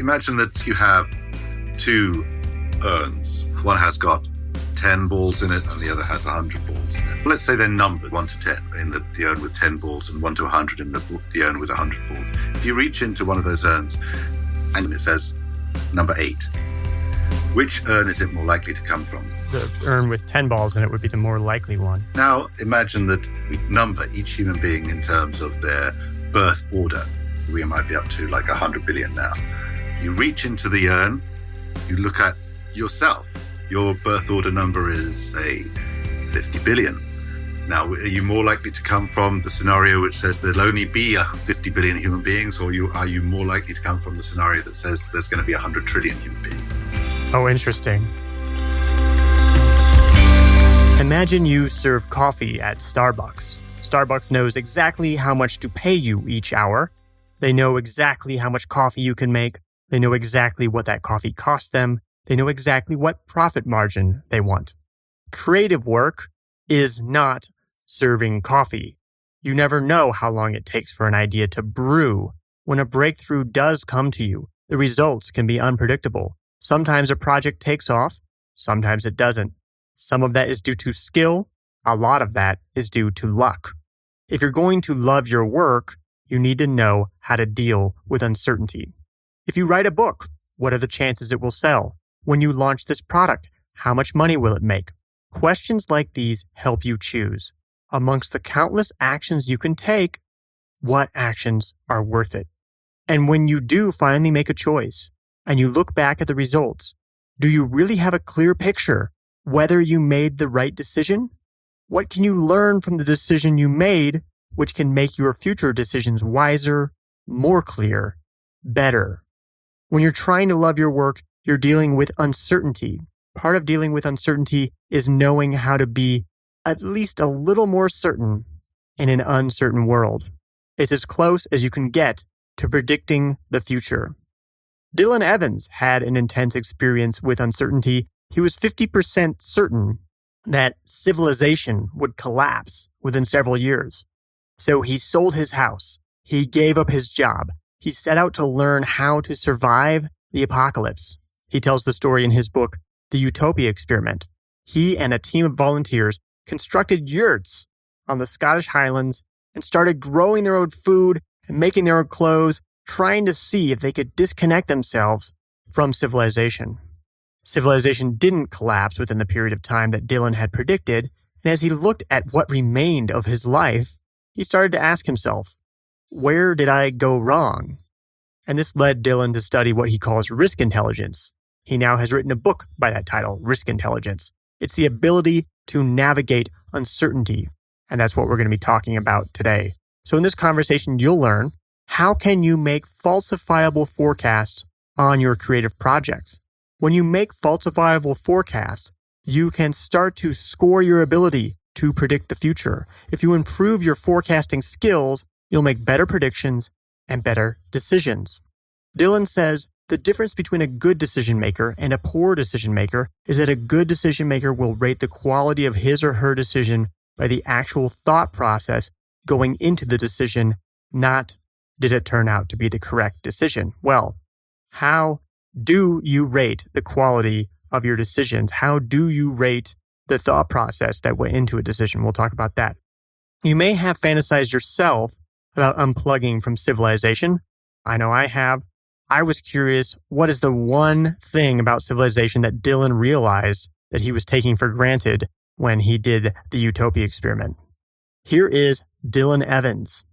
imagine that you have two urns. One has got 10 balls in it and the other has 100 balls in it. Well, let's say they're numbered 1 to 10 in the urn with 10 balls and 1 to 100 in the urn with 100 balls. If you reach into one of those urns and it says number 8, which urn is it more likely to come from? The urn with 10 balls in it would be the more likely one. Now, imagine that we number each human being in terms of their birth order. We might be up to like 100 billion now. You reach into the urn, you look at yourself. Your birth order number is, say, 50 billion. Now, are you more likely to come from the scenario which says there'll only be 50 billion human beings, or are you more likely to come from the scenario that says there's going to be 100 trillion human beings? Oh, interesting. Imagine you serve coffee at Starbucks. Starbucks knows exactly how much to pay you each hour. They know exactly how much coffee you can make. They know exactly what that coffee costs them. They know exactly what profit margin they want. Creative work is not serving coffee. You never know how long it takes for an idea to brew. When a breakthrough does come to you, the results can be unpredictable. Sometimes a project takes off, sometimes it doesn't. Some of that is due to skill. A lot of that is due to luck. If you're going to love your work, you need to know how to deal with uncertainty. If you write a book, what are the chances it will sell? When you launch this product, how much money will it make? Questions like these help you choose. Amongst the countless actions you can take, what actions are worth it? And when you do finally make a choice, and you look back at the results, do you really have a clear picture whether you made the right decision? What can you learn from the decision you made, which can make your future decisions wiser, more clear, better? When you're trying to love your work, you're dealing with uncertainty. Part of dealing with uncertainty is knowing how to be at least a little more certain in an uncertain world. It's as close as you can get to predicting the future. Dylan Evans had an intense experience with uncertainty. He was 50% certain that civilization would collapse within several years. So he sold his house. He gave up his job. He set out to learn how to survive the apocalypse. He tells the story in his book, The Utopia Experiment. He and a team of volunteers constructed yurts on the Scottish highlands and started growing their own food and making their own clothes, trying to see if they could disconnect themselves from civilization. Civilization didn't collapse within the period of time that Dylan had predicted, and as he looked at what remained of his life, he started to ask himself, where did I go wrong? And this led Dylan to study what he calls risk intelligence. He now has written a book by that title, Risk Intelligence. It's the ability to navigate uncertainty, and that's what we're going to be talking about today. So in this conversation, you'll learn, how can you make falsifiable forecasts on your creative projects? When you make falsifiable forecasts, you can start to score your ability to predict the future. If you improve your forecasting skills, you'll make better predictions and better decisions. Dylan says the difference between a good decision maker and a poor decision maker is that a good decision maker will rate the quality of his or her decision by the actual thought process going into the decision, not did it turn out to be the correct decision. Well, how do you rate the quality of your decisions? How do you rate the thought process that went into a decision? We'll talk about that. You may have fantasized yourself about unplugging from civilization. I know I have. I was curious, what is the one thing about civilization that Dylan realized that he was taking for granted when he did the Utopia Experiment? Here is Dylan Evans.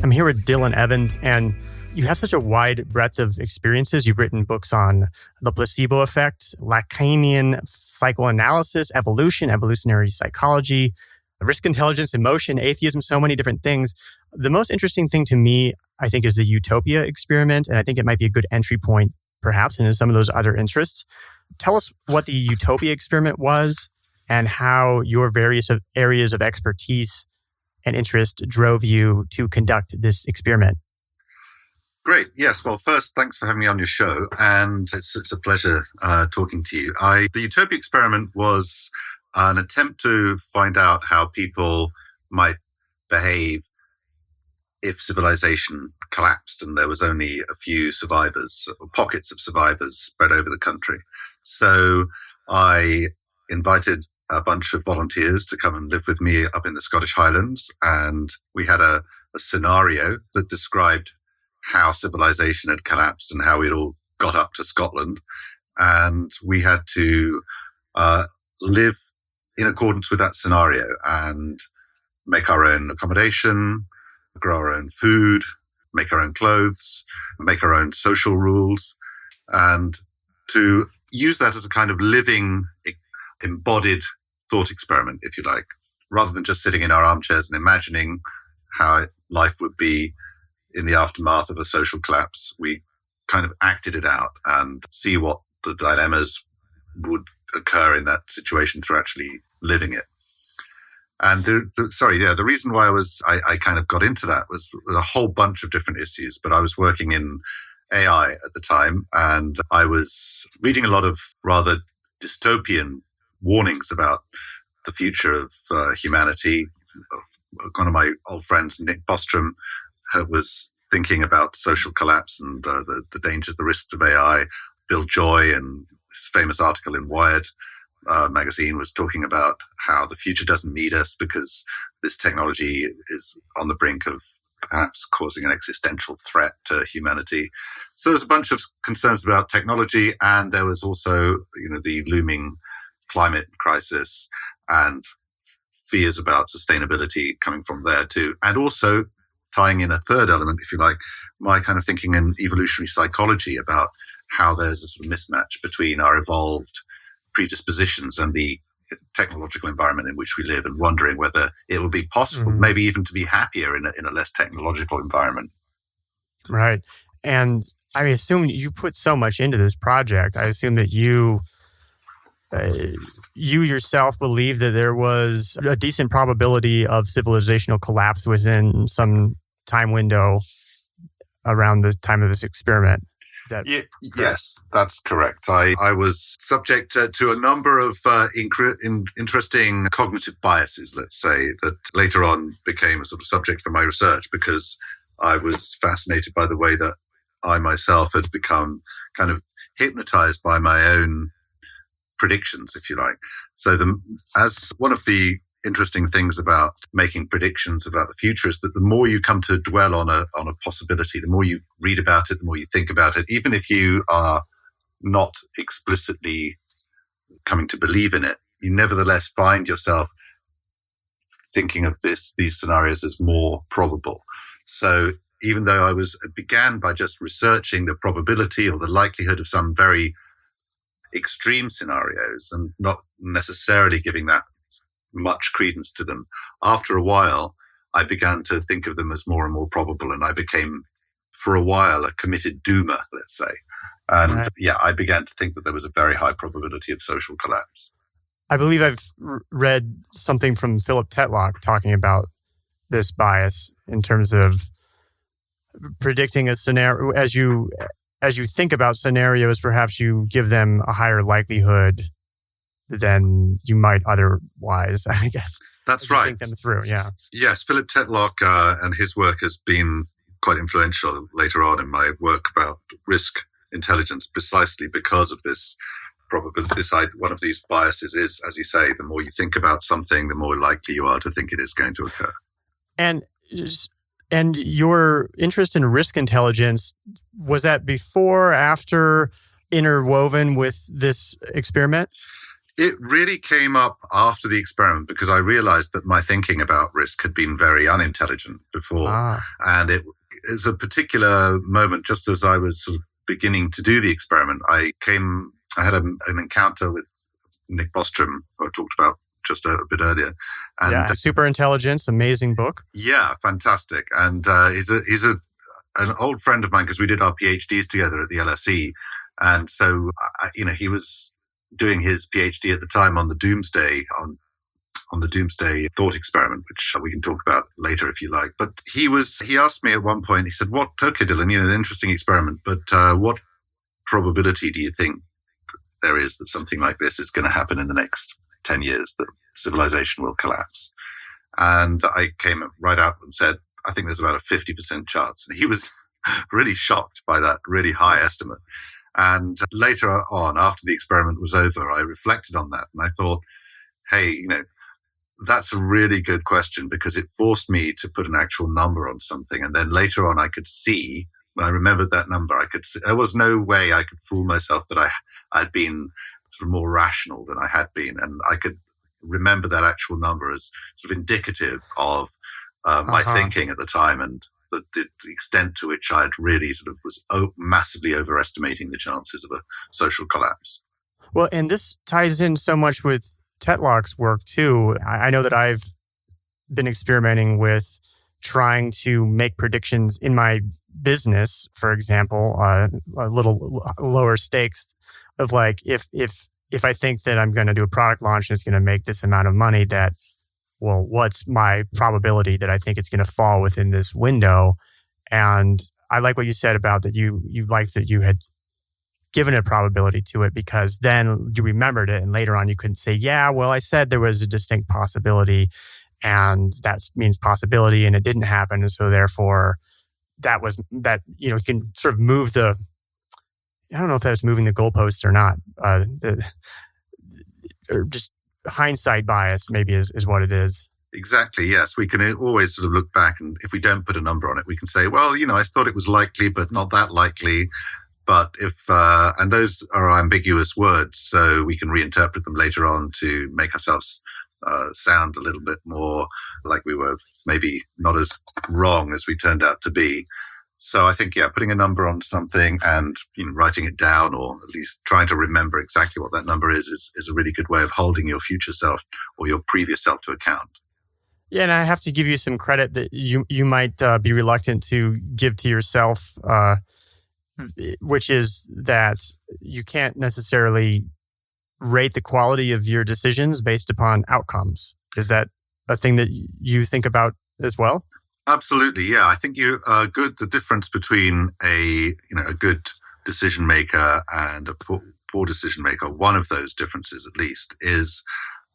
I'm here with Dylan Evans, and you have such a wide breadth of experiences. You've written books on the placebo effect, Lacanian psychoanalysis, evolution, evolutionary psychology, risk intelligence, emotion, atheism, so many different things. The most interesting thing to me, I think, is the Utopia Experiment, and I think it might be a good entry point, perhaps, into some of those other interests. Tell us what the Utopia Experiment was and how your various areas of expertise and interest drove you to conduct this experiment. Great. Yes. Well, first, thanks for having me on your show. And it's a pleasure talking to you. The Utopia Experiment was an attempt to find out how people might behave if civilization collapsed and there was only a few survivors, or pockets of survivors spread over the country. So I invited a bunch of volunteers to come and live with me up in the Scottish Highlands. And we had a scenario that described how civilization had collapsed and how it all got up to Scotland. And we had to live in accordance with that scenario and make our own accommodation, grow our own food, make our own clothes, make our own social rules, and to use that as a kind of living, embodied thought experiment, if you like, rather than just sitting in our armchairs and imagining how life would be in the aftermath of a social collapse. We kind of acted it out and see what the dilemmas would occur in that situation through actually living it. And the reason why I kind of got into that was a whole bunch of different issues, but I was working in AI at the time, and I was reading a lot of rather dystopian warnings about the future of humanity. One of my old friends, Nick Bostrom, was thinking about social collapse and the dangers, the risks of AI. Bill Joy, and his famous article in Wired magazine, was talking about how the future doesn't need us because this technology is on the brink of perhaps causing an existential threat to humanity. So there's a bunch of concerns about technology, and there was also, the looming climate crisis and fears about sustainability coming from there too. And also tying in a third element, if you like, my kind of thinking in evolutionary psychology about how there's a sort of mismatch between our evolved predispositions and the technological environment in which we live, and wondering whether it would be possible, maybe even to be happier in a less technological environment. Right. And I assume you put so much into this project. I assume that you yourself believe that there was a decent probability of civilizational collapse within some time window around the time of this experiment. Is that yes, that's correct. I was subject to a number of interesting cognitive biases, let's say, that later on became a sort of subject for my research, because I was fascinated by the way that I myself had become kind of hypnotized by my own predictions, if you like. So as one of the interesting things about making predictions about the future is that the more you come to dwell on a possibility, the more you read about it, the more you think about it, even if you are not explicitly coming to believe in it, you nevertheless find yourself thinking of these scenarios as more probable. So even though I began by just researching the probability or the likelihood of some very extreme scenarios and not necessarily giving that much credence to them, after a while I began to think of them as more and more probable, and I became, for a while, a committed doomer, let's say. And right. I began to think that there was a very high probability of social collapse. I believe I've read something from Philip Tetlock talking about this bias in terms of predicting a scenario. As you think about scenarios, perhaps you give them a higher likelihood than you might otherwise, I guess. That's right. Think them through, yeah. Yes, Philip Tetlock and his work has been quite influential later on in my work about risk intelligence, precisely because of this probability. One of these biases is, as you say, the more you think about something, the more likely you are to think it is going to occur. And your interest in risk intelligence, was that before or after interwoven with this experiment? It really came up after the experiment, because I realized that my thinking about risk had been very unintelligent before. And it is a particular moment, just as I was sort of beginning to do the experiment, I had an encounter with Nick Bostrom, who I talked about just a bit earlier. And Superintelligence, amazing book. Yeah, fantastic. And he's an old friend of mine, because we did our PhDs together at the LSE. And so, he was doing his PhD at the time on the doomsday, on the doomsday thought experiment, which we can talk about later if you like. But he asked me at one point, he said, okay, Dylan, an interesting experiment, but what probability do you think there is that something like this is going to happen in the next 10 years, that civilization will collapse? And I came right out and said, I think there's about a 50% chance. And he was really shocked by that really high estimate. And later on, after the experiment was over, I reflected on that and I thought, hey, that's a really good question, because it forced me to put an actual number on something. And then later on, I could see, when I remembered that number, I could see there was no way I could fool myself that I'd been sort of more rational than I had been. And I could remember that actual number as sort of indicative of my thinking at the time, and the extent to which I'd really sort of was massively overestimating the chances of a social collapse. Well, and this ties in so much with Tetlock's work too. I know that I've been experimenting with trying to make predictions in my business, for example, a little lower stakes of like, if I think that I'm going to do a product launch and it's going to make this amount of money, that, well, what's my probability that I think it's going to fall within this window? And I like what you said about that you liked that you had given a probability to it, because then you remembered it and later on you couldn't say, yeah, well, I said there was a distinct possibility and that means possibility and it didn't happen. And so therefore you can sort of move I don't know if that was moving the goalposts or not. Or just hindsight bias maybe is what it is. Exactly. Yes. We can always sort of look back, and if we don't put a number on it, we can say, well, I thought it was likely, but not that likely. But and those are ambiguous words, so we can reinterpret them later on to make ourselves sound a little bit more like we were maybe not as wrong as we turned out to be. So I think, putting a number on something and writing it down, or at least trying to remember exactly what that number is a really good way of holding your future self or your previous self to account. Yeah, and I have to give you some credit that you might be reluctant to give to yourself, which is that you can't necessarily rate the quality of your decisions based upon outcomes. Is that a thing that you think about as well? Absolutely, yeah. I think the difference between a good decision maker and a poor decision maker, one of those differences at least, is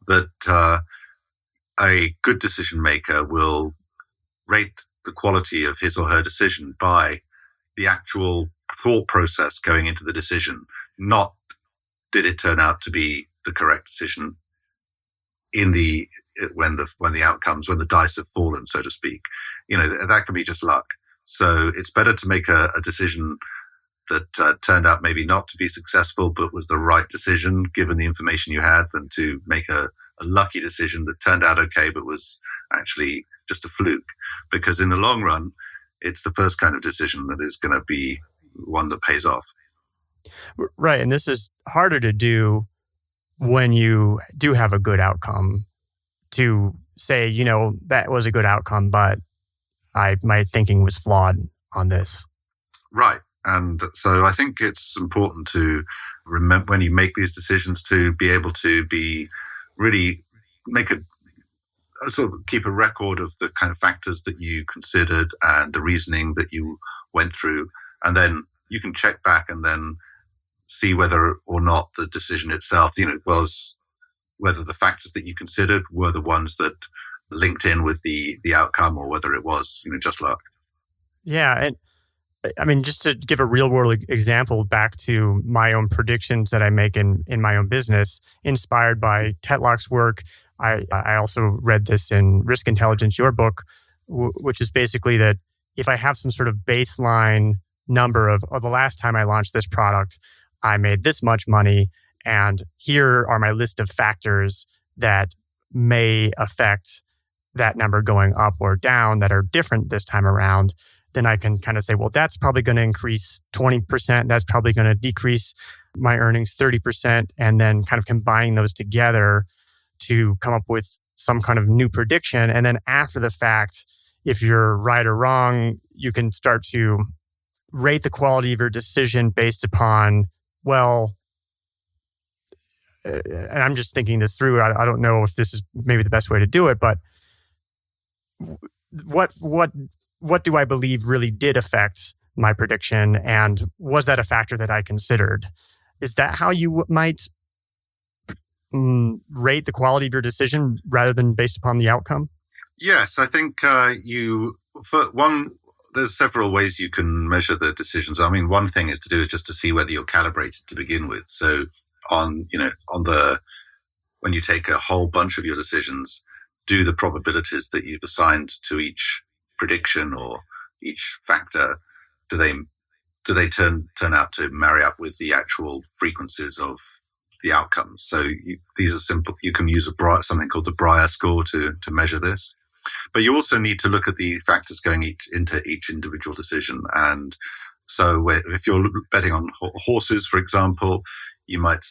that a good decision maker will rate the quality of his or her decision by the actual thought process going into the decision, not did it turn out to be the correct decision when the outcomes, when the dice have fallen, so to speak. That can be just luck. So it's better to make a decision that turned out maybe not to be successful, but was the right decision given the information you had, than to make a lucky decision that turned out okay, but was actually just a fluke. Because in the long run, it's the first kind of decision that is going to be one that pays off. Right. And this is harder to do when you do have a good outcome, to say, that was a good outcome, but my thinking was flawed on this. Right. And so I think it's important to remember, when you make these decisions, to be able to really make sort of keep a record of the kind of factors that you considered and the reasoning that you went through. And then you can check back and then see whether or not the decision itself, was whether the factors that you considered were the ones that linked in with the outcome, or whether it was, just luck. Yeah. And I mean, just to give a real world example back to my own predictions that I make in my own business, inspired by Tetlock's work. I also read this in Risk Intelligence, your book, which is basically that if I have some sort of baseline number of the last time I launched this product, I made this much money, and here are my list of factors that may affect that number going up or down that are different this time around, then I can kind of say, well, that's probably going to increase 20%. That's probably going to decrease my earnings 30%. And then kind of combining those together to come up with some kind of new prediction. And then after the fact, if you're right or wrong, you can start to rate the quality of your decision based upon, well, and I'm just thinking this through. I don't know if this is maybe the best way to do it, but what do I believe really did affect my prediction, and was that a factor that I considered? Is that how you might rate the quality of your decision rather than based upon the outcome? Yes, I think you for one, there's several ways you can measure the decisions. I mean, one thing is just to see whether you're calibrated to begin with. So when you take a whole bunch of your decisions, do the probabilities that you've assigned to each prediction or each factor, do they turn out to marry up with the actual frequencies of the outcomes? So these are simple. You can use something called the Breyer score to measure this. But you also need to look at the factors going into each individual decision. And so if you're betting on horses, for example, you might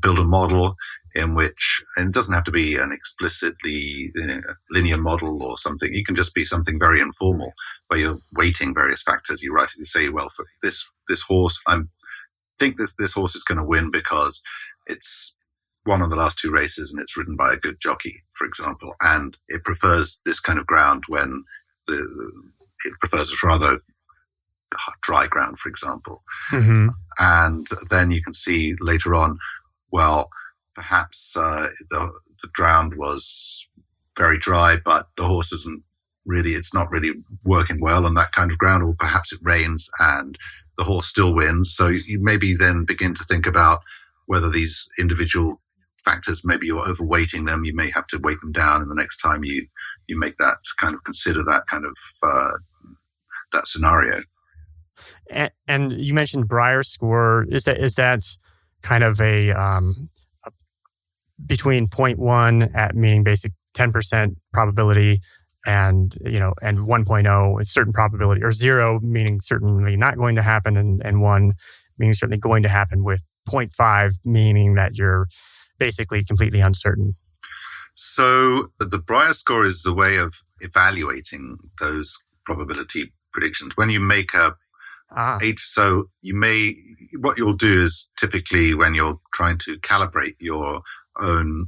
build a model in which, and it doesn't have to be an explicitly linear model or something. It can just be something very informal where you're weighting various factors. You say, well, for this horse, I think this horse is going to win because it's won on the last two races and it's ridden by a good jockey, for example, and it prefers this kind of ground when it prefers a rather dry ground, for example. Mm-hmm. And then you can see later on, well, perhaps the ground was very dry, but the horse it's not really working well on that kind of ground, or perhaps it rains and the horse still wins. So you maybe then begin to think about whether these individual factors, maybe you're overweighting them. You may have to weight them down, and the next time you make that kind of consider that kind of that scenario. And you mentioned Breyer score. Is that kind of a between 0.1 at meaning basic 10% probability and 1.0 is certain probability, or 0 meaning certainly not going to happen, and 1 meaning certainly going to happen, with 0.5 meaning that you're basically completely uncertain? So the Breyer score is the way of evaluating those probability predictions. When you make what you'll do is, typically when you're trying to calibrate your own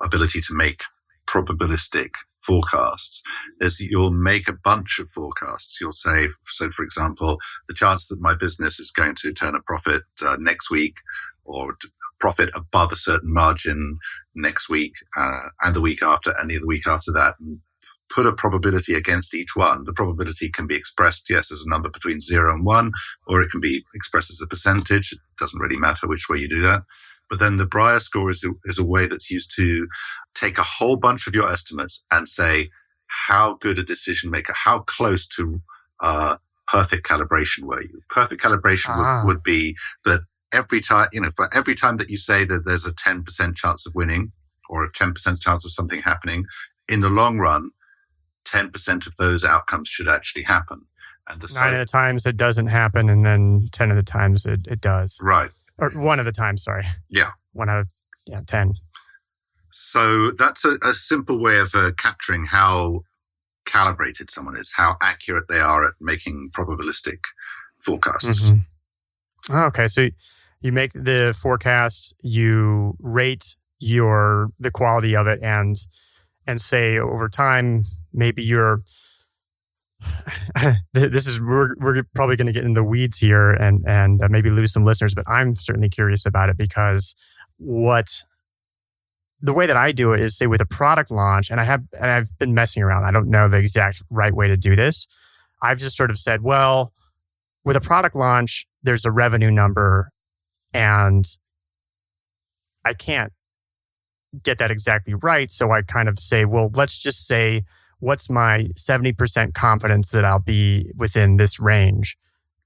ability to make probabilistic forecasts, is you'll make a bunch of forecasts. You'll say, so for example, the chance that my business is going to turn a profit next week, or profit above a certain margin next week, and the week after, and the week after that, and put a probability against each one. The probability can be expressed, yes, as a number between 0 and 1, or it can be expressed as a percentage. It doesn't really matter which way you do that. But then the Breyer score is a way that's used to take a whole bunch of your estimates and say, how good a decision maker, how close to perfect calibration were you? Perfect calibration would be that every time, for every time that you say that there's a 10% chance of winning, or a 10% chance of something happening, in the long run, 10% of those outcomes should actually happen. And 9 of the times it doesn't happen, and then 10 of the times it does. Right. Or 1 of the times, sorry. Yeah. 1 out of 10. So that's a simple way of capturing how calibrated someone is, how accurate they are at making probabilistic forecasts. Mm-hmm. Okay, so you make the forecast, you rate the quality of it, and say over time, maybe you're we're probably going to get in the weeds here and maybe lose some listeners, but I'm certainly curious about it, because the way that I do it is, say, with a product launch, and I've been messing around. I don't know the exact right way to do this. I've just sort of said, well, with a product launch, there's a revenue number, and I can't get that exactly right. So I kind of say, well, let's just say, what's my 70% confidence that I'll be within this range?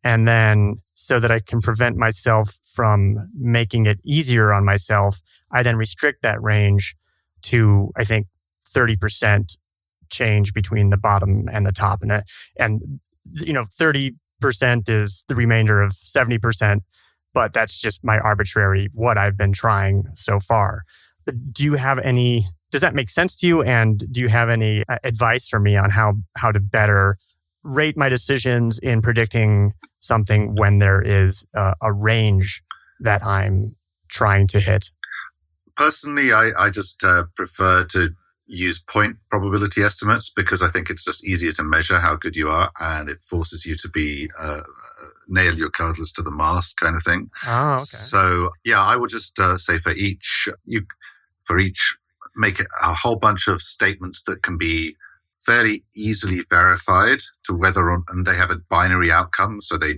And then, so that I can prevent myself from making it easier on myself, I then restrict that range to, I think, 30% change between the bottom and the top. And 30% is the remainder of 70%, but that's just my arbitrary, what I've been trying so far. But does that make sense to you? And do you have any advice for me on how to better rate my decisions in predicting something when there is a range that I'm trying to hit? Personally, I just prefer to use point probability estimates, because I think it's just easier to measure how good you are, and it forces you to be nail your cardless to the mast kind of thing. Oh, okay. So yeah, I would just say for each make a whole bunch of statements that can be fairly easily verified to whether or, and they have a binary outcome. So they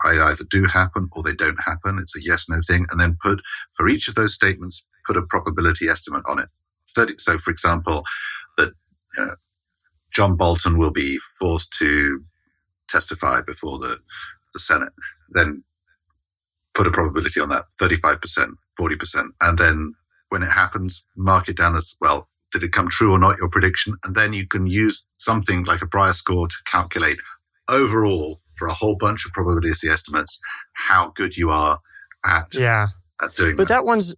either do happen or they don't happen. It's a yes, no thing. And then for each of those statements, put a probability estimate on it. So for example, that John Bolton will be forced to testify before the Senate, then put a probability on that, 35%, 40%. And then when it happens, mark it down as, well, did it come true or not, your prediction? And then you can use something like a Brier score to calculate overall for a whole bunch of probability estimates how good you are at doing but that one's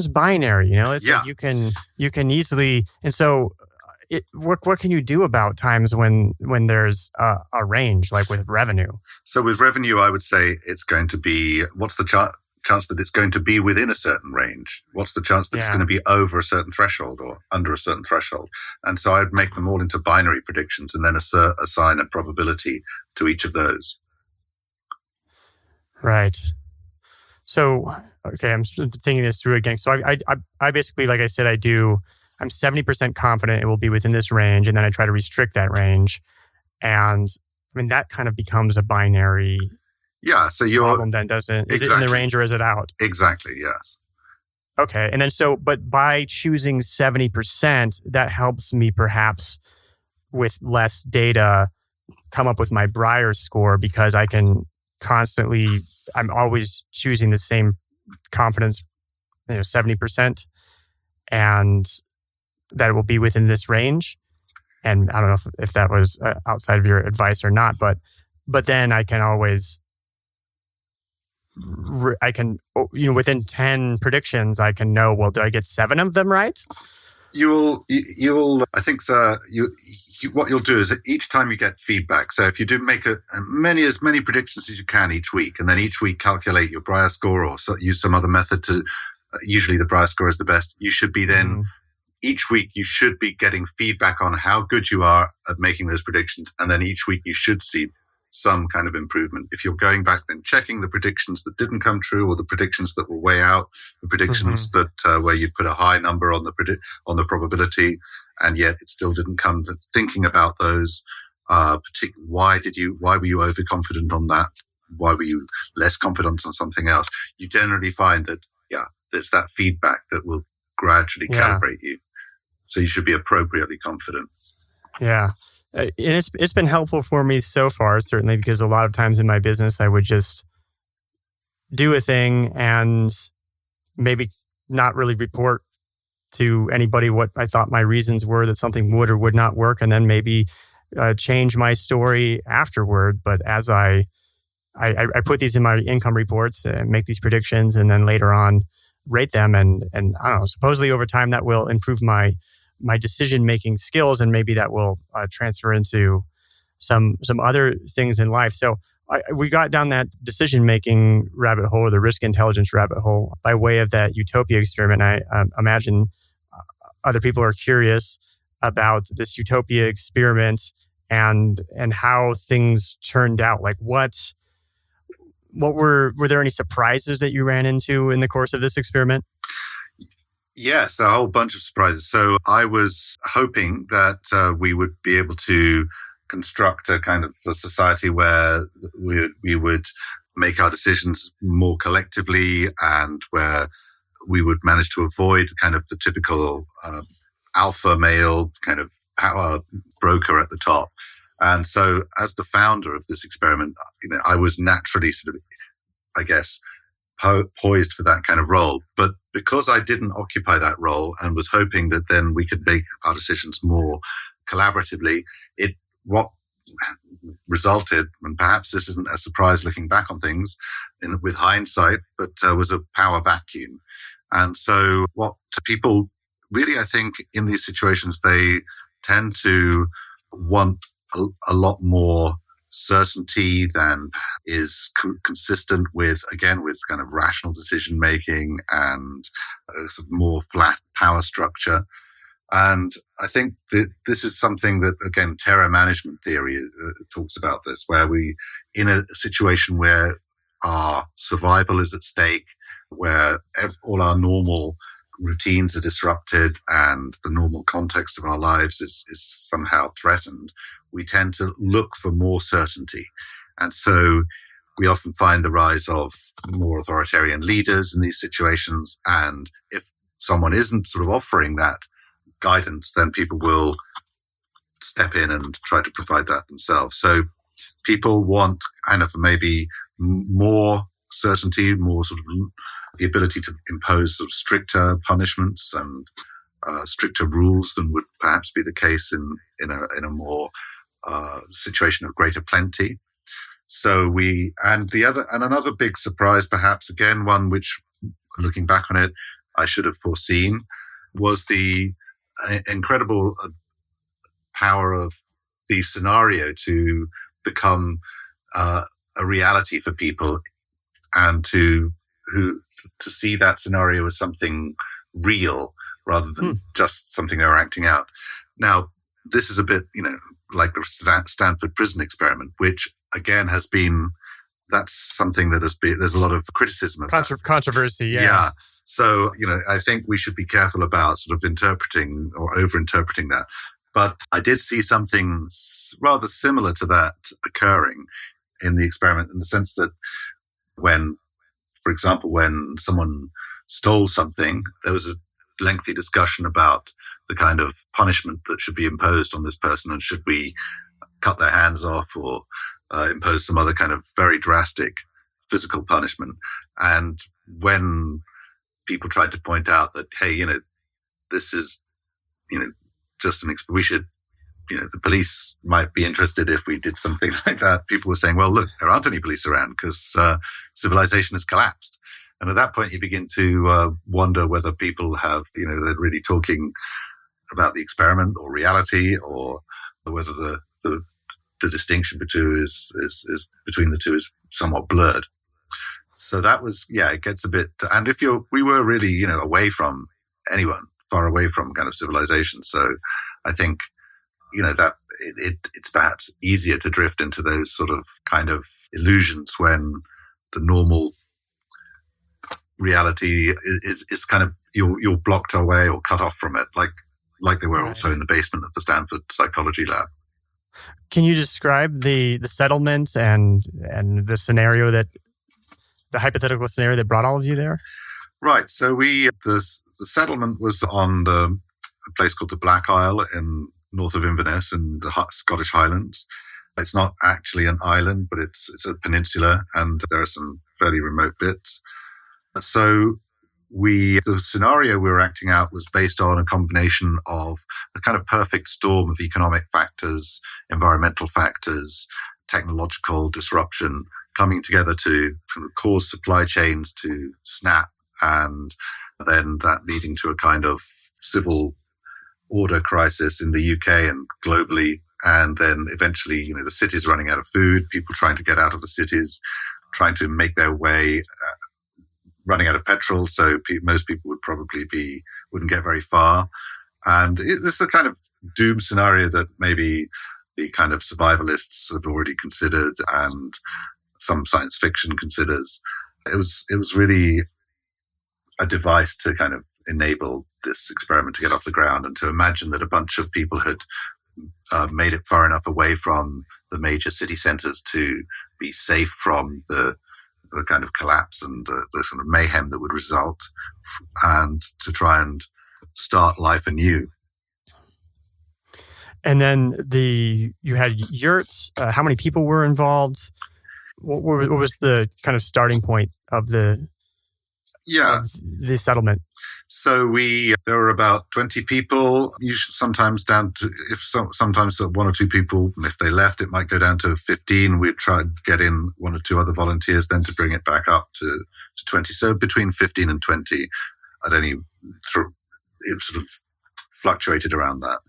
binary, it's like you can easily, and so what can you do about times when there's a range, like with revenue? So with revenue, I would say it's going to be, what's the chance that it's going to be within a certain range? What's the chance that it's going to be over a certain threshold or under a certain threshold? And so I'd make them all into binary predictions and then assign a probability to each of those. Right. So, okay, I'm thinking this through again. So I basically, like I said, I'm 70% confident it will be within this range, and then I try to restrict that range. And I mean, that kind of becomes a binary so your problem then, doesn't it? Is it in the range or is it out? Exactly, yes. Okay. And then but by choosing 70%, that helps me perhaps with less data come up with my Brier score, because I can constantly, I'm always choosing the same confidence, 70%, and that it will be within this range. And I don't know if that was outside of your advice or not, but then I can always, within 10 predictions, I can know, well, did I get 7 of them right? You'll, I think, what you'll do is each time you get feedback. So if you do make as many predictions as you can each week, and then each week calculate your Brier score or use some other method to, usually the Brier score is the best. You should be then, each week you should be getting feedback on how good you are at making those predictions. And then each week you should see some kind of improvement. If you're going back then checking the predictions that didn't come true, or the predictions that were way out, the predictions that where you put a high number on the probability, and yet it still didn't come, to thinking about those, why were you overconfident on that? Why were you less confident on something else? You generally find that, it's that feedback that will gradually calibrate you. So you should be appropriately confident. Yeah. And it's been helpful for me so far, certainly, because a lot of times in my business, I would just do a thing and maybe not really report to anybody what I thought my reasons were that something would or would not work, and then maybe change my story afterward. But as I put these in my income reports and make these predictions, and then later on rate them, and I don't know, supposedly over time that will improve my decision-making skills, and maybe that will transfer into some other things in life. So we got down that decision-making rabbit hole, or the risk intelligence rabbit hole, by way of that Utopia experiment. I imagine other people are curious about this Utopia experiment and how things turned out. Like what were there any surprises that you ran into in the course of this experiment? Yes, a whole bunch of surprises. So I was hoping that we would be able to construct a kind of a society where we would make our decisions more collectively, and where we would manage to avoid kind of the typical alpha male kind of power broker at the top. And so as the founder of this experiment, I was naturally sort of, I guess, poised for that kind of role. But because I didn't occupy that role and was hoping that then we could make our decisions more collaboratively, what resulted, and perhaps this isn't a surprise looking back on things with hindsight, but was a power vacuum. And so what people really, I think, in these situations, they tend to want a lot more certainty than is consistent with kind of rational decision making and a sort of more flat power structure. And I think that this is something that, again, terror management theory talks about this, where we, in a situation where our survival is at stake, where all our normal routines are disrupted and the normal context of our lives is somehow threatened, we tend to look for more certainty. And so we often find the rise of more authoritarian leaders in these situations. And if someone isn't sort of offering that guidance, then people will step in and try to provide that themselves. So people want kind of maybe more certainty, more sort of the ability to impose sort of stricter punishments and stricter rules than would perhaps be the case in a more situation of greater plenty. So another big surprise, perhaps again one which, looking back on it, I should have foreseen, was the incredible power of the scenario to become a reality for people, and to see that scenario as something real rather than just something they were acting out. Now, this is a bit, like the Stanford prison experiment, which again that's something that there's a lot of criticism about. Controversy, yeah. Yeah. So, I think we should be careful about sort of interpreting or over-interpreting that. But I did see something rather similar to that occurring in the experiment, in the sense that for example, when someone stole something, there was a lengthy discussion about the kind of punishment that should be imposed on this person, and should we cut their hands off or impose some other kind of very drastic physical punishment. And when people tried to point out that, hey, this is, just we should, the police might be interested if we did something like that, people were saying, well, look, there aren't any police around because civilization has collapsed. And at that point, you begin to wonder whether people have, they're really talking about the experiment or reality, or whether the distinction between the two is somewhat blurred. So that was, it gets a bit, and we were really, away from anyone, far away from kind of civilization. So I think, that it's perhaps easier to drift into those sort of kind of illusions when the normal reality is kind of, you're blocked away or cut off from it, like they were also in the basement of the Stanford psychology lab. Can you describe the settlement and the scenario the hypothetical scenario that brought all of you there? Right. So the settlement was on a place called the Black Isle in north of Inverness in the Scottish Highlands. It's not actually an island, but it's a peninsula, and there are some fairly remote bits. So the scenario we were acting out was based on a combination of a kind of perfect storm of economic factors, environmental factors, technological disruption coming together to kind of cause supply chains to snap, and then that leading to a kind of civil order crisis in the UK and globally. And then eventually, the cities running out of food, people trying to get out of the cities, trying to make their way, running out of petrol. So most people wouldn't get very far. And this is the kind of doom scenario that maybe the kind of survivalists have already considered, and some science fiction considers. It was really a device to kind of enable this experiment to get off the ground, and to imagine that a bunch of people had made it far enough away from the major city centers to be safe from the kind of collapse and the sort of mayhem that would result, and to try and start life anew. And then you had yurts. How many people were involved? What was the kind of starting point of the settlement? So there were about 20 people, usually sometimes down to, sometimes one or two people, and if they left, it might go down to 15. We'd try to get in one or two other volunteers then to bring it back up to 20. So between 15 and 20 it sort of fluctuated around that.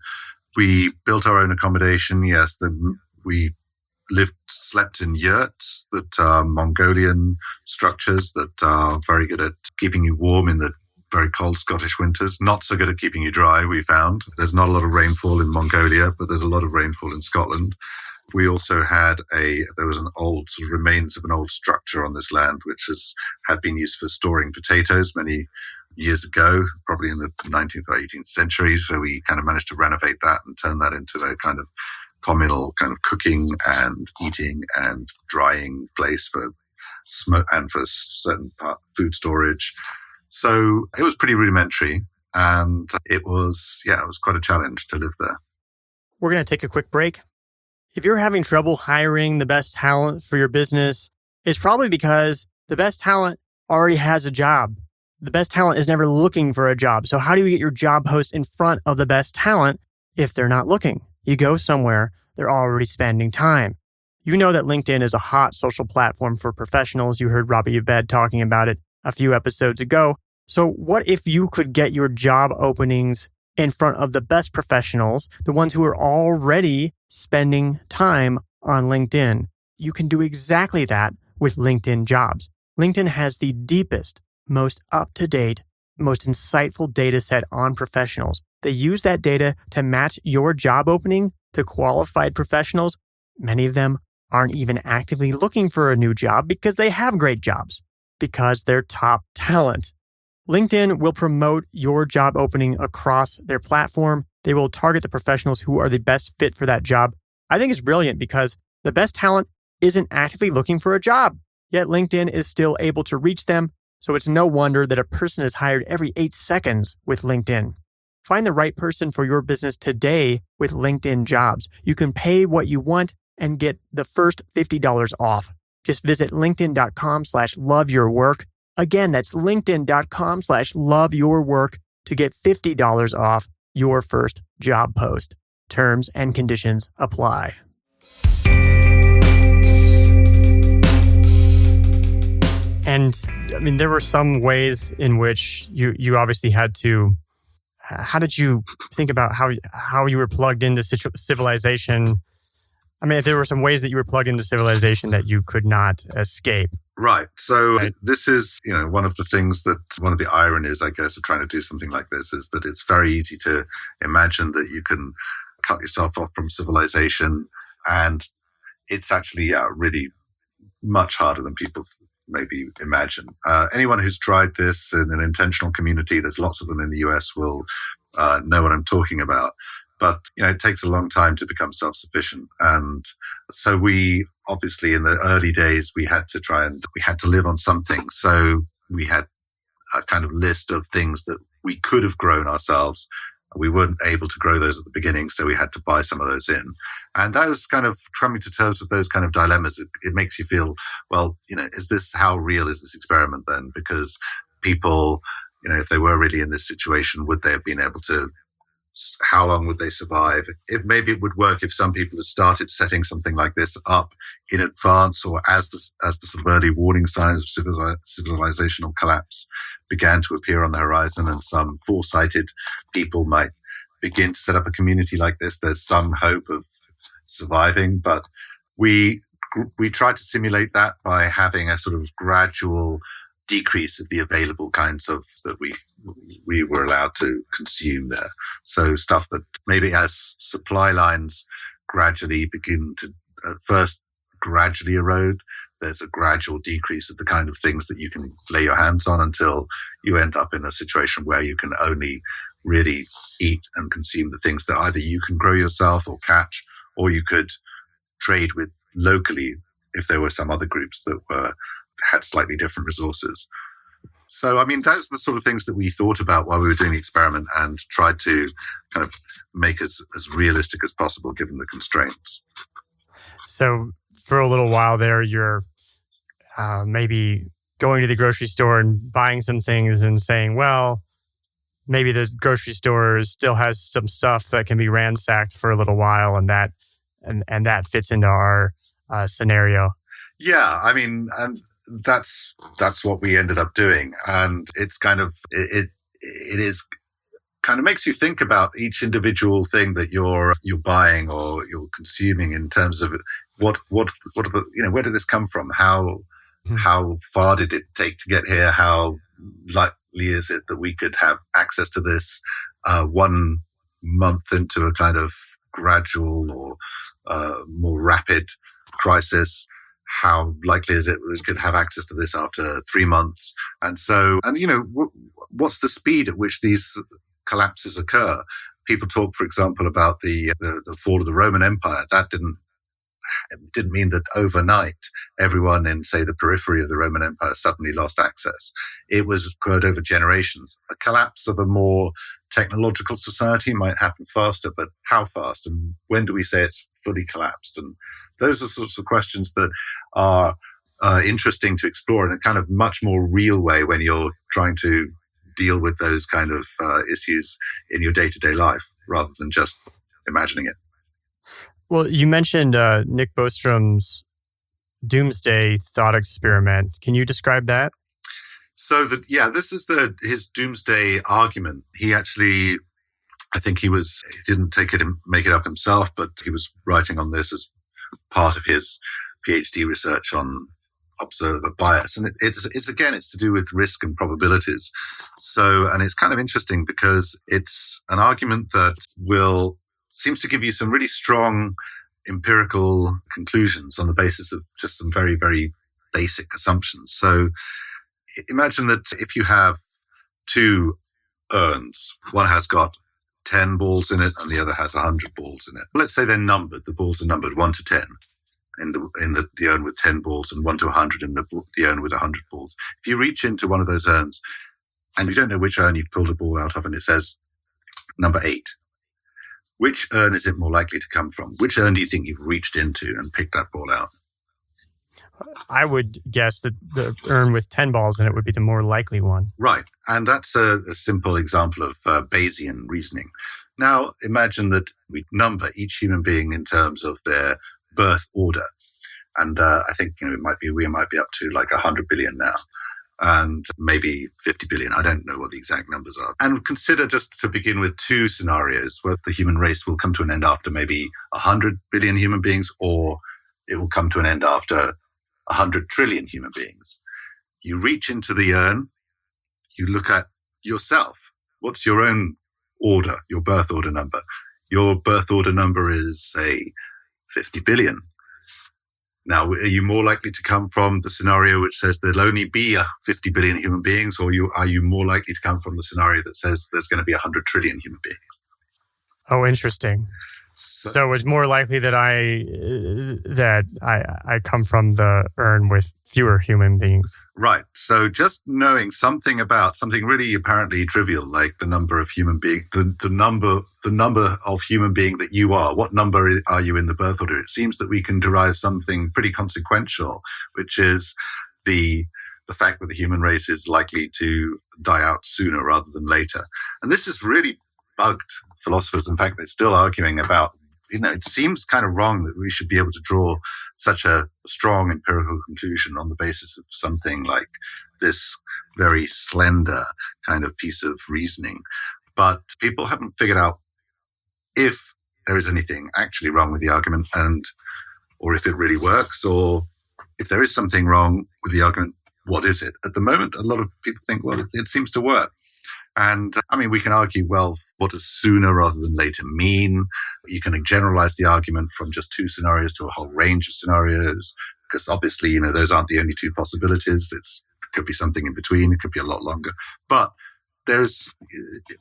We built our own accommodation. Yes, we slept in yurts that are Mongolian structures that are very good at keeping you warm in the very cold Scottish winters. Not so good at keeping you dry, we found. There's not a lot of rainfall in Mongolia, but there's a lot of rainfall in Scotland. We also had there was an old sort of remains of an old structure on this land, which had been used for storing potatoes many years ago, probably in the 19th or 18th century. So we kind of managed to renovate that and turn that into a kind of communal kind of cooking and eating and drying place for smoke and for certain food storage. So it was pretty rudimentary, and it was quite a challenge to live there. We're going to take a quick break. If you're having trouble hiring the best talent for your business, it's probably because the best talent already has a job. The best talent is never looking for a job. So how do you get your job post in front of the best talent if they're not looking? You go somewhere they're already spending time. You know that LinkedIn is a hot social platform for professionals. You heard Robbie Abed talking about it a few episodes ago. So what if you could get your job openings in front of the best professionals, the ones who are already spending time on LinkedIn? You can do exactly that with LinkedIn Jobs. LinkedIn has the deepest, most up-to-date, most insightful data set on professionals. They use that data to match your job opening to qualified professionals. Many of them aren't even actively looking for a new job because they have great jobs, because they're top talent. LinkedIn will promote your job opening across their platform. They will target the professionals who are the best fit for that job. I think it's brilliant because the best talent isn't actively looking for a job, yet LinkedIn is still able to reach them. So it's no wonder that a person is hired every 8 seconds with LinkedIn. Find the right person for your business today with LinkedIn Jobs. You can pay what you want and get the first $50 off. Just visit linkedin.com/loveyourwork. Again, that's linkedin.com/loveyourwork to get $50 off your first job post. Terms and conditions apply. And I mean, there were some ways in which you obviously had to. How did you think about how you were plugged into civilization? I mean, if there were some ways that you were plugged into civilization that you could not escape. Right. So this is, one of the ironies, I guess, of trying to do something like this is that it's very easy to imagine that you can cut yourself off from civilization. And it's actually, really much harder than people maybe imagine. Anyone who's tried this in an intentional community, there's lots of them in the US, will know what I'm talking about. But, it takes a long time to become self-sufficient. And so we obviously in the early days, we had to live on something. So we had a kind of list of things that we could have grown ourselves. We weren't able to grow those at the beginning, so we had to buy some of those in. And that was kind of coming to terms with those kind of dilemmas. It makes you feel, well, how real is this experiment then? Because people, if they were really in this situation, would they have been able to, how long would they survive? Maybe it would work if some people had started setting something like this up in advance, or as the sort of early warning signs of civilizational collapse began to appear on the horizon, and some foresighted people might begin to set up a community like this. There's some hope of surviving, but we tried to simulate that by having a sort of gradual decrease of the available kinds of that we were allowed to consume there. So stuff that maybe as supply lines gradually begin to at first gradually erode, there's a gradual decrease of the kind of things that you can lay your hands on until you end up in a situation where you can only really eat and consume the things that either you can grow yourself or catch, or you could trade with locally if there were some other groups that had slightly different resources. So, I mean, those are the sort of things that we thought about while we were doing the experiment and tried to kind of make as realistic as possible given the constraints. So for a little while there, you're maybe going to the grocery store and buying some things and saying, well, maybe the grocery store still has some stuff that can be ransacked for a little while, and that fits into our scenario. Yeah, I mean, and that's what we ended up doing, and it's kind of it is kind of makes you think about each individual thing that you're buying or you're consuming in terms of what are the where did this come from? How far did it take to get here? How likely is it that we could have access to this 1 month into a kind of gradual or more rapid crisis? how likely is it we could have access to this after 3 months? And so, and what's the speed at which these collapses occur? People talk, for example, about the fall of the Roman Empire. That didn't mean that overnight everyone in, say, the periphery of the Roman Empire suddenly lost access. It was occurred over generations. A collapse of a more technological society might happen faster, but how fast? And when do we say it's fully collapsed? And those are sorts of questions that are interesting to explore in a kind of much more real way when you're trying to deal with those kind of issues in your day-to-day life, rather than just imagining it. Well, you mentioned Nick Bostrom's doomsday thought experiment. Can you describe that? So this is his doomsday argument. He actually, I think he didn't make it up himself, but he was writing on this as part of his PhD research on observer bias. And it's to do with risk and probabilities. So, and it's kind of interesting because it's an argument that seems to give you some really strong empirical conclusions on the basis of just some very, very basic assumptions. So imagine that if you have two urns, one has got 10 balls in it and the other has 100 balls in it. Let's say they're numbered. The balls are numbered 1 to 10 in the urn with 10 balls and 1 to 100 in the urn with 100 balls. If you reach into one of those urns and you don't know which urn you've pulled a ball out of and it says number 8, which urn is it more likely to come from? Which urn do you think you've reached into and picked that ball out? I would guess that the urn with 10 balls in it would be the more likely one. Right. And that's a simple example of Bayesian reasoning. Now, imagine that we number each human being in terms of their birth order. And I think we might be up to like 100 billion now. And maybe 50 billion. I don't know what the exact numbers are. And consider, just to begin with, two scenarios where the human race will come to an end after maybe 100 billion human beings, or it will come to an end after 100 trillion human beings. You reach into the urn, you look at yourself. What's your own order, your birth order number? Your birth order number is, say, 50 billion. Now, are you more likely to come from the scenario which says there'll only be 50 billion human beings, or are you more likely to come from the scenario that says there's going to be 100 trillion human beings? Oh, interesting. So it's more likely that I come from the urn with fewer human beings. Right. So just knowing something about something really apparently trivial, like the number of human beings, the number of human being that you are. What number are you in the birth order? It seems that we can derive something pretty consequential, which is the fact that the human race is likely to die out sooner rather than later. And this has really bugged philosophers. In fact, they're still arguing about, it seems kind of wrong that we should be able to draw such a strong empirical conclusion on the basis of something like this very slender kind of piece of reasoning. But people haven't figured out if there is anything actually wrong with the argument, or if it really works, or if there is something wrong with the argument, what is it? At the moment, a lot of people think, well, it seems to work. And we can argue, well, what does sooner rather than later mean? You can generalize the argument from just two scenarios to a whole range of scenarios, because obviously, those aren't the only two possibilities. It could be something in between. It could be a lot longer. But this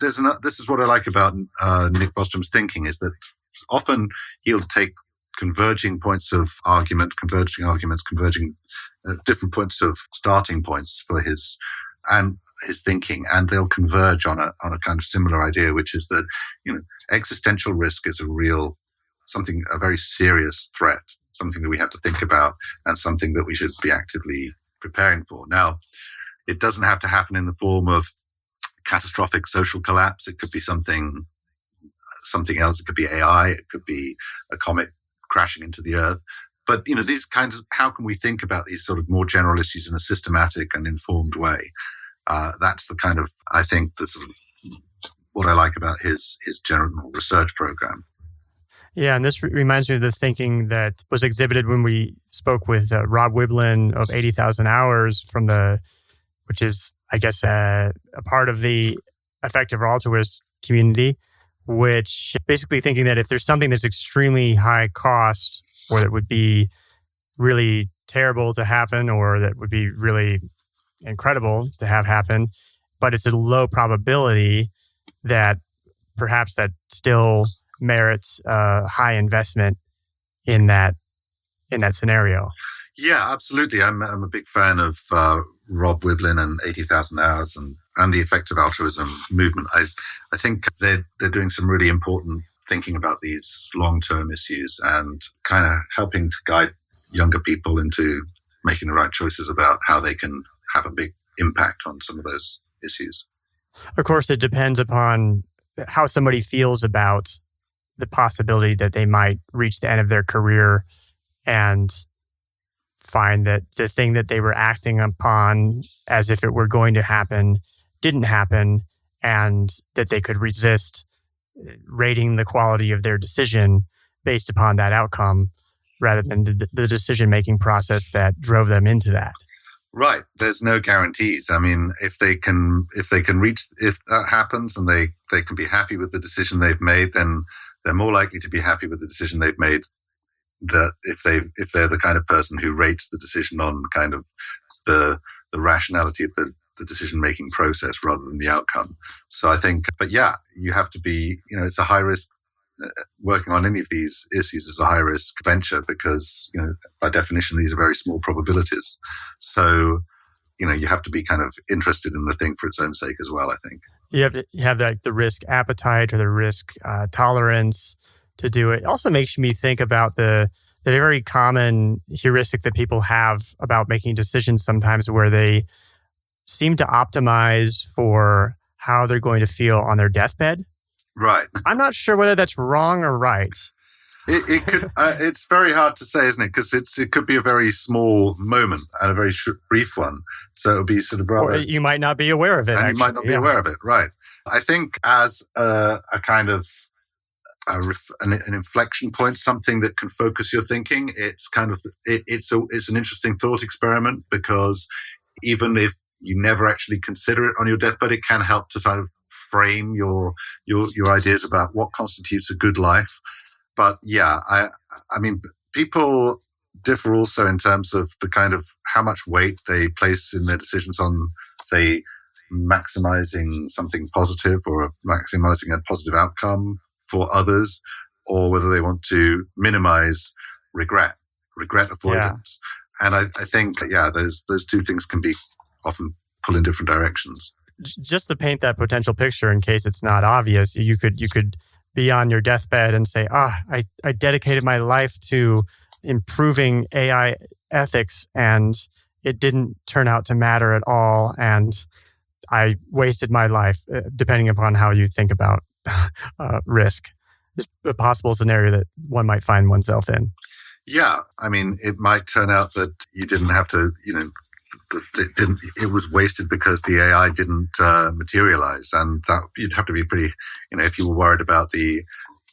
is what I like about Nick Bostrom's thinking, is that often he'll take converging points of argument, converging different points of starting points for his thinking, and they'll converge on a kind of similar idea, which is that existential risk is a very serious threat, something that we have to think about, and something that we should be actively preparing for. Now, it doesn't have to happen in the form of catastrophic social collapse. It could be something else. It could be AI. It could be a comet crashing into the Earth. But these kinds of, how can we think about these sort of more general issues in a systematic and informed way? That's the kind of, I think, the sort of what I like about his general research program. Yeah, and this reminds me of the thinking that was exhibited when we spoke with Rob Wiblin of 80,000 Hours which is, I guess, a part of the effective altruist community, which basically thinking that if there's something that's extremely high cost, or that would be really terrible to happen or that would be really incredible to have happen, but it's a low probability that perhaps that still merits high investment in that scenario. Yeah, absolutely. I'm a big fan of Rob Whiblin and 80,000 Hours and the effective altruism movement. I think they're doing some really important thinking about these long-term issues and kind of helping to guide younger people into making the right choices about how they can have a big impact on some of those issues. Of course, it depends upon how somebody feels about the possibility that they might reach the end of their career and find that the thing that they were acting upon as if it were going to happen didn't happen, and that they could resist rating the quality of their decision based upon that outcome rather than the decision-making process that drove them into that. Right. There's no guarantees. I mean, if that happens and they can be happy with the decision they've made, then they're more likely to be happy with the decision they've made that if they're the kind of person who rates the decision on kind of the rationality of the decision-making process rather than the outcome. So I think, but yeah, you have to be, it's a high risk. Working on any of these issues is a high risk venture because, by definition, these are very small probabilities. So, you have to be kind of interested in the thing for its own sake as well, I think. You have to have the risk appetite or the risk tolerance to do it. It also makes me think about the very common heuristic that people have about making decisions sometimes where they seem to optimize for how they're going to feel on their deathbed. Right. I'm not sure whether that's wrong or right. It could. It's very hard to say, isn't it? Because it could be a very small moment and a very brief one. So it'll be sort of rather. Or you might not be aware of it. And you might not be aware of it. Right. I think as a kind of an inflection point, something that can focus your thinking. It's kind of it's an interesting thought experiment because even if you never actually consider it on your deathbed, it can help to kind of frame your ideas about what constitutes a good life. But yeah, I mean, people differ also in terms of the kind of how much weight they place in their decisions on, say, maximizing something positive or maximizing a positive outcome for others, or whether they want to minimize regret avoidance. Yeah. And I think, those two things can be often pull in different directions. Just to paint that potential picture in case it's not obvious, you could be on your deathbed and say, I dedicated my life to improving AI ethics and it didn't turn out to matter at all. And I wasted my life, depending upon how you think about risk. It's a possible scenario that one might find oneself in. Yeah. I mean, it might turn out that you didn't have to, it was wasted because the AI didn't materialize, and that you'd have to be pretty, if you were worried about the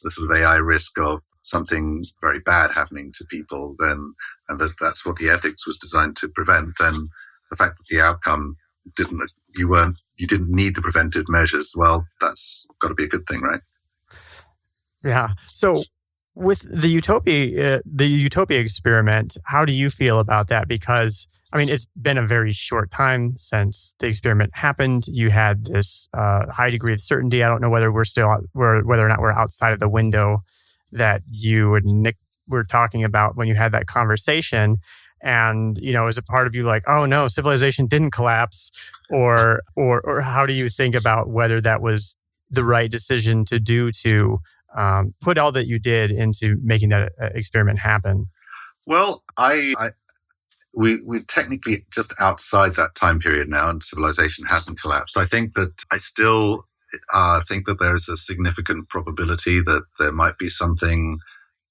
sort of AI risk of something very bad happening to people, then, and that's what the ethics was designed to prevent, then the fact that the outcome you didn't need the preventive measures, well, that's got to be a good thing, right? Yeah. So with the Utopia experiment, how do you feel about that? Because I mean, it's been a very short time since the experiment happened. You had this high degree of certainty. I don't know whether whether or not we're outside of the window that you and Nick were talking about when you had that conversation. And, is a part of you like, oh no, civilization didn't collapse? Or how do you think about whether that was the right decision to do to put all that you did into making that experiment happen? Well, we're technically just outside that time period now, and civilization hasn't collapsed. I think that I still think that there is a significant probability that there might be something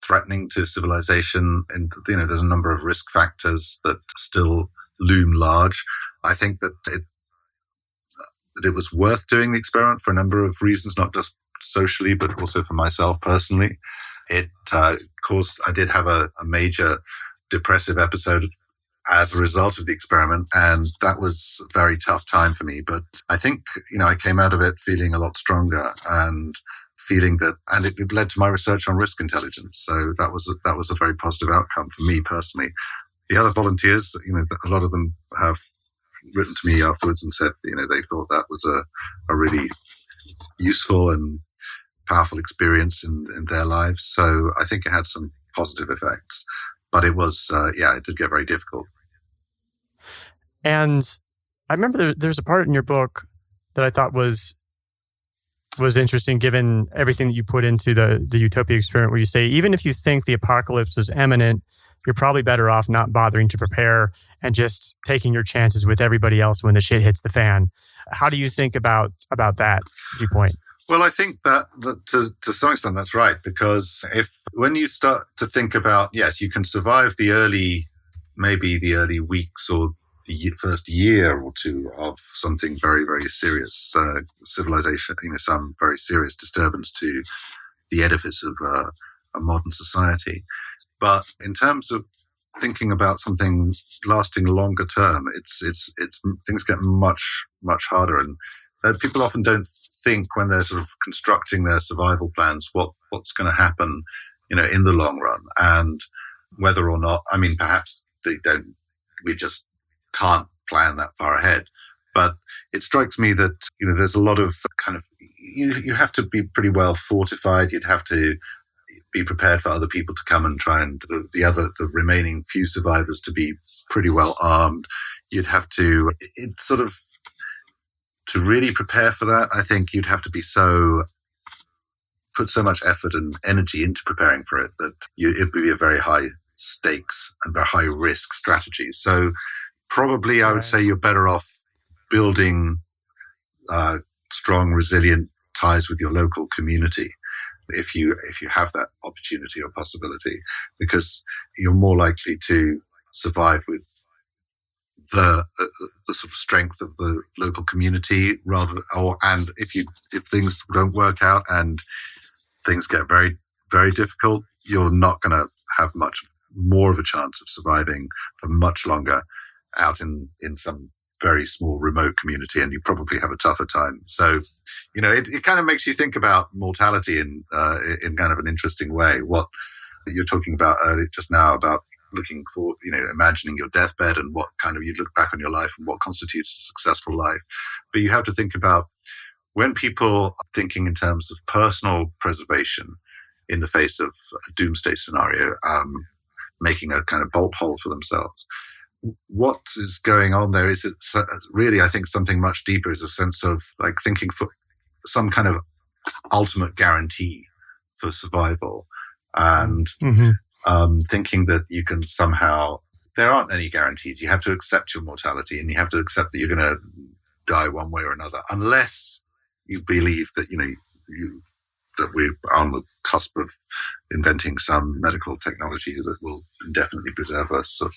threatening to civilization, and there's a number of risk factors that still loom large. I think that it was worth doing the experiment for a number of reasons, not just socially, but also for myself personally. It caused, I did have a major depressive episode as a result of the experiment, and that was a very tough time for me. But I think, I came out of it feeling a lot stronger and feeling that, and it led to my research on risk intelligence. So that was a very positive outcome for me personally. The other volunteers, a lot of them have written to me afterwards and said, they thought that was a really useful and powerful experience in their lives. So I think it had some positive effects, but it was, it did get very difficult. And I remember there's a part in your book that I thought was interesting, given everything that you put into the Utopia Experiment, where you say, even if you think the apocalypse is imminent, you're probably better off not bothering to prepare and just taking your chances with everybody else when the shit hits the fan. How do you think about that viewpoint? Well, I think that to some extent that's right, because when you start to think about, yes, you can survive the early weeks or the first year or two of something very, very serious civilization, some very serious disturbance to the edifice of a modern society. But in terms of thinking about something lasting longer term, it's things get much, much harder, and people often don't think when they're sort of constructing their survival plans what's going to happen, in the long run, and whether or not. I mean, perhaps they don't. We just can't plan that far ahead. But it strikes me that there's a lot of kind of you have to be pretty well fortified. You'd have to be prepared for other people to come and try and the remaining few survivors to be pretty well armed. You'd have to to really prepare for that. I think you'd have to be put so much effort and energy into preparing for it that it would be a very high stakes and very high risk strategy. So probably I would say you're better off building strong, resilient ties with your local community if you have that opportunity or possibility, because you're more likely to survive with the sort of strength of the local community and if things don't work out and things get very, very difficult, you're not going to have much more of a chance of surviving for much longer out in some very small remote community, and you probably have a tougher time. So, it kind of makes you think about mortality in kind of an interesting way. What you're talking about just now about looking for, imagining your deathbed and what kind of you look back on your life and what constitutes a successful life. But you have to think about when people are thinking in terms of personal preservation in the face of a doomsday scenario, making a kind of bolt hole for themselves. What is going on there is really, I think, something much deeper, is a sense of like thinking for some kind of ultimate guarantee for survival, and thinking that you can somehow, there aren't any guarantees. You have to accept your mortality, and you have to accept that you're going to die one way or another, unless you believe that, that we're on the cusp of inventing some medical technology that will indefinitely preserve us. So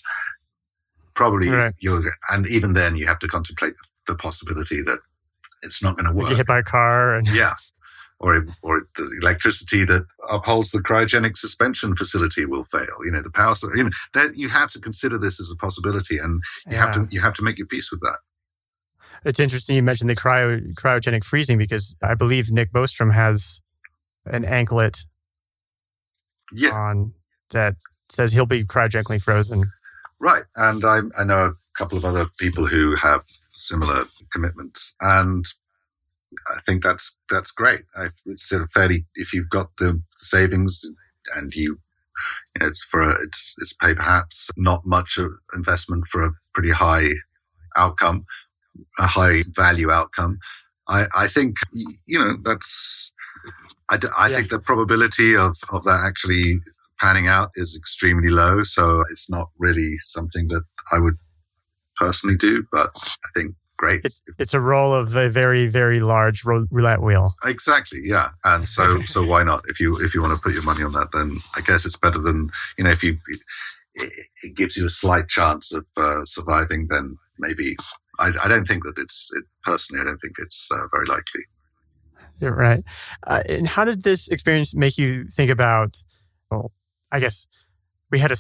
probably and even then you have to contemplate the possibility that it's not going to work. You get hit by a car. And or the electricity that upholds the cryogenic suspension facility will fail. The power. That you have to consider this as a possibility, and you have to make your peace with that. It's interesting you mentioned the cryogenic freezing, because I believe Nick Bostrom has an anklet on that says he'll be cryogenically frozen. Right, and I know a couple of other people who have similar commitments, and I think that's great. It's sort of fairly, if you've got the savings and it's pay perhaps not much of investment for a pretty high outcome, a high value outcome. I think that's. I think the probability of that actually panning out is extremely low. So it's not really something that I would personally do, but I think great. It's a roll of a very, very large roulette wheel. Exactly. Yeah. And so why not? If you want to put your money on that, then I guess it's better than, if it gives you a slight chance of surviving, then maybe I don't think that personally, I don't think it's very likely. You're right. And how did this experience make you think about, well, I guess we had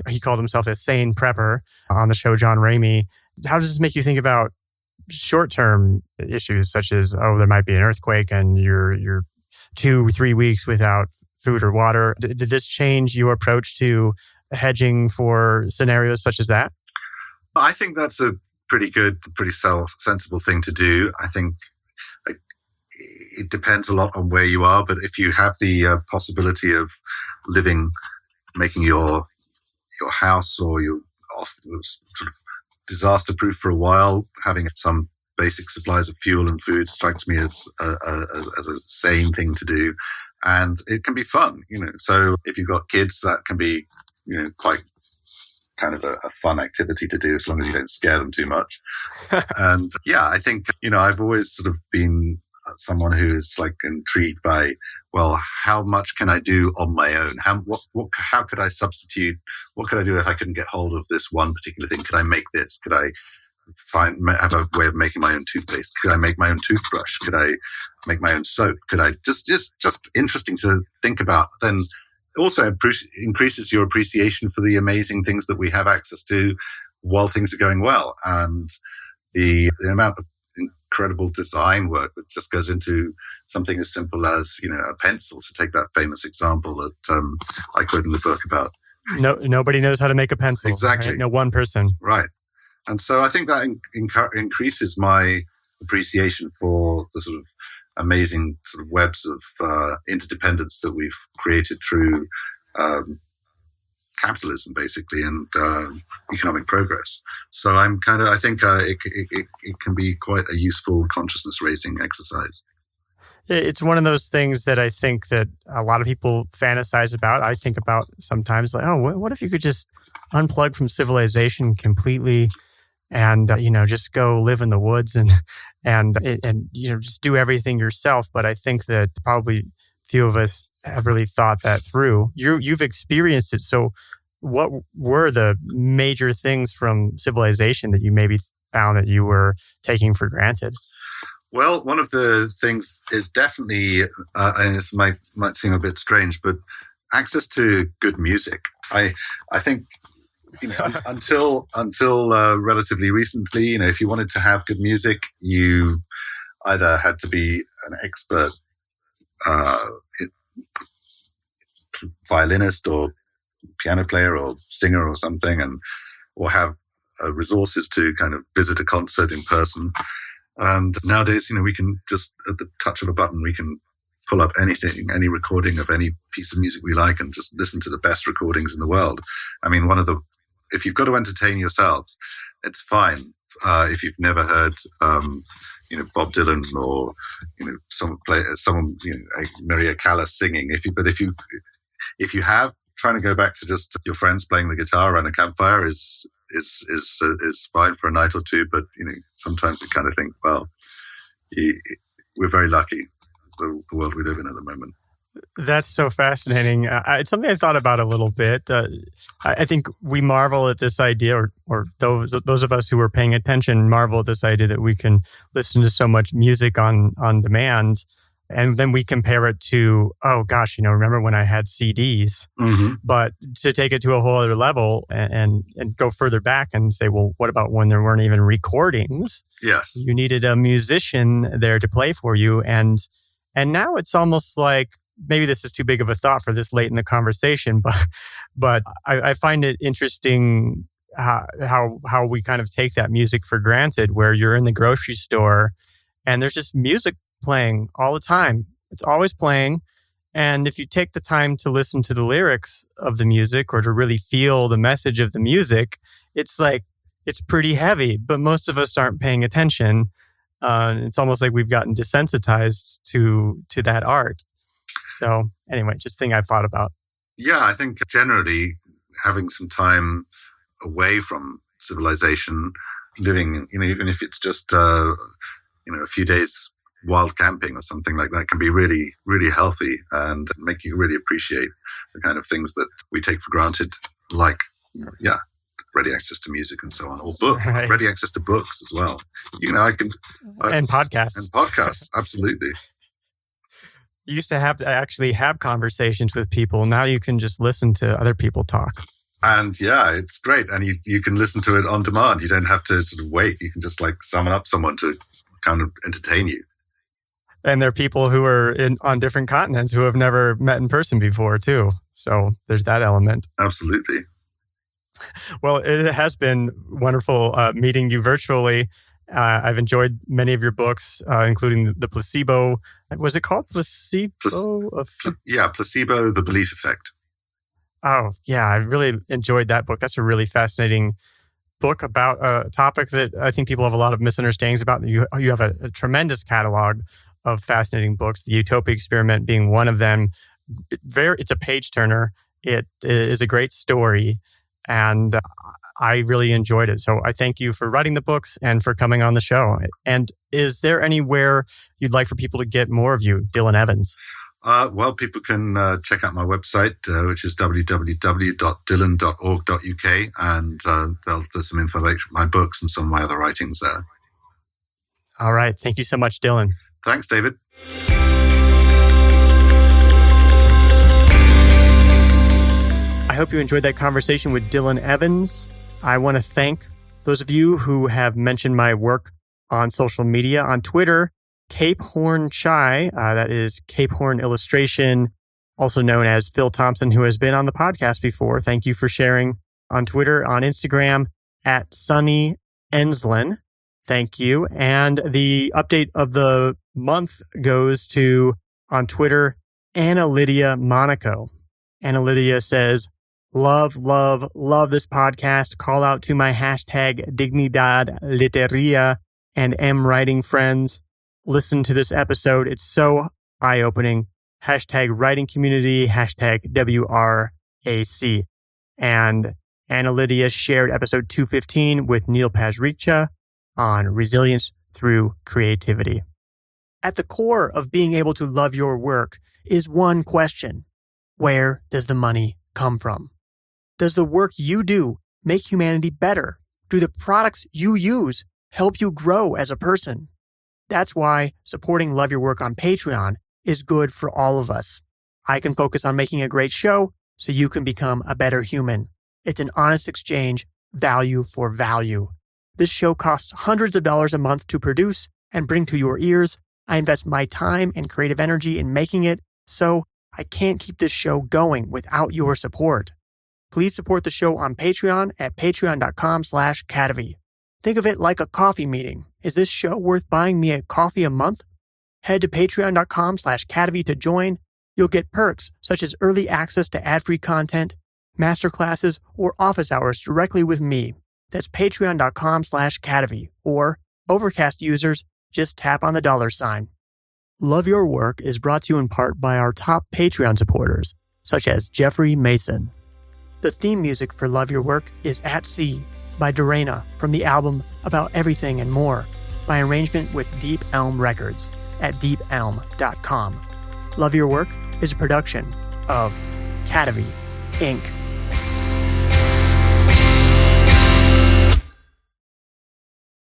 he called himself a sane prepper on the show, John Ramey. How does this make you think about short-term issues such as, there might be an earthquake and you're 2 or 3 weeks without food or water? Did this change your approach to hedging for scenarios such as that? I think that's a pretty good, pretty sensible thing to do. I think it depends a lot on where you are, but if you have the possibility of making your house or your sort of disaster proof for a while, having some basic supplies of fuel and food strikes me as a sane thing to do, and it can be fun. So if you've got kids, that can be quite kind of a fun activity to do as long as you don't scare them too much. And yeah, I think I've always sort of been someone who is like intrigued by, well, how much can I do on my own? How could I substitute? What could I do if I couldn't get hold of this one particular thing? Could I make this? Could I have a way of making my own toothpaste? Could I make my own toothbrush? Could I make my own soap? Could I just interesting to think about. Then also increases your appreciation for the amazing things that we have access to while things are going well, and the amount of incredible design work that just goes into something as simple as a pencil, to take that famous example that I quote in the book about. Nobody knows how to make a pencil. Exactly. Right? No one person. Right. And so I think that increases my appreciation for the sort of amazing sort of webs of interdependence that we've created through capitalism, basically, and economic progress. So I think it can be quite a useful consciousness-raising exercise. It's one of those things that I think that a lot of people fantasize about. I think about sometimes, like, oh, what if you could just unplug from civilization completely, and just go live in the woods and just do everything yourself. But I think that probably few of us have really thought that through. You've experienced it. So what were the major things from civilization that you maybe found that you were taking for granted? Well, one of the things is definitely, and this might seem a bit strange, but access to good music. I think until relatively recently, if you wanted to have good music, you either had to be an expert violinist or piano player or singer or something, or have resources to kind of visit a concert in person. And nowadays, we can just, at the touch of a button, we can pull up anything, any recording of any piece of music we like, and just listen to the best recordings in the world. I mean, if you've got to entertain yourselves, it's fine. If you've never heard, Bob Dylan or someone Maria Callas singing, if you have, trying to go back to just your friends playing the guitar around a campfire is fine for a night or two. But sometimes you kind of think, well, we're very lucky, the world we live in at the moment. That's so fascinating. It's something I thought about a little bit. I think we marvel at this idea, or those of us who are paying attention marvel at this idea that we can listen to so much music on demand. And then we compare it to, oh gosh, remember when I had CDs? Mm-hmm. But to take it to a whole other level and go further back and say, well, what about when there weren't even recordings? Yes. You needed a musician there to play for you. And now it's almost like, maybe this is too big of a thought for this late in the conversation, but I find it interesting how we kind of take that music for granted, where you're in the grocery store and there's just music playing all the time. It's always playing. And if you take the time to listen to the lyrics of the music, or to really feel the message of the music, it's pretty heavy, but most of us aren't paying attention. It's almost like we've gotten desensitized to that art. So anyway, just thing I've thought about. Yeah, I think generally having some time away from civilization, living, even if it's just, a few days wild camping or something like that, can be really, really healthy and make you really appreciate the kind of things that we take for granted, like, ready access to music and so on, or Right. ready access to books as well. And podcasts. And podcasts, absolutely. You used to have to actually have conversations with people. Now you can just listen to other people talk. And yeah, it's great. And you can listen to it on demand. You don't have to sort of wait. You can just summon up someone to kind of entertain you. And there are people who are on different continents who have never met in person before too. So there's that element. Absolutely. Well, it has been wonderful meeting you virtually. I've enjoyed many of your books, including the Placebo. Was it called Placebo? Placebo, The Belief Effect. Oh, yeah. I really enjoyed that book. That's a really fascinating book about a topic that I think people have a lot of misunderstandings about. You have a tremendous catalog of fascinating books, the Utopia Experiment being one of them. It's a page turner. It is a great story, and I really enjoyed it. So I thank you for writing the books and for coming on the show. And is there anywhere you'd like for people to get more of you, Dylan Evans? Well, people can check out my website, which is www.dylan.org.uk, and there's some information, my books and some of my other writings there. All right. Thank you so much, Dylan. Thanks, David. I hope you enjoyed that conversation with Dylan Evans. I want to thank those of you who have mentioned my work on social media. On Twitter, Cape Horn Chai, that is Cape Horn Illustration, also known as Phil Thompson, who has been on the podcast before. Thank you for sharing on Twitter. On Instagram, at Sunny Enslin. Thank you. And the update of the month goes to, on Twitter, Anna Lydia Monaco. Anna Lydia says, love this podcast. Call out to my hashtag Dignidad Literia and M Writing friends. Listen to this episode. It's so eye-opening. Hashtag writing community, hashtag WRAC. And Anna Lydia shared episode 215 with Neil Pazricha on resilience through creativity. At the core of being able to love your work is one question. Where does the money come from? Does the work you do make humanity better? Do the products you use help you grow as a person? That's why supporting Love Your Work on Patreon is good for all of us. I can focus on making a great show so you can become a better human. It's an honest exchange, value for value. This show costs hundreds of dollars a month to produce and bring to your ears. I invest my time and creative energy in making it, so I can't keep this show going without your support. Please support the show on Patreon at patreon.com/Cadavy. Think of it like a coffee meeting. Is this show worth buying me a coffee a month? Head to patreon.com/Cadavy to join. You'll get perks such as early access to ad-free content, masterclasses, or office hours directly with me. That's patreon.com/Cadavy, or Overcast users, just tap on the $sign. Love Your Work is brought to you in part by our top Patreon supporters, such as Jeffrey Mason. The theme music for Love Your Work is At Sea by Dorena from the album About Everything and More, by arrangement with Deep Elm Records at deepelm.com. Love Your Work is a production of Cadavy, Inc.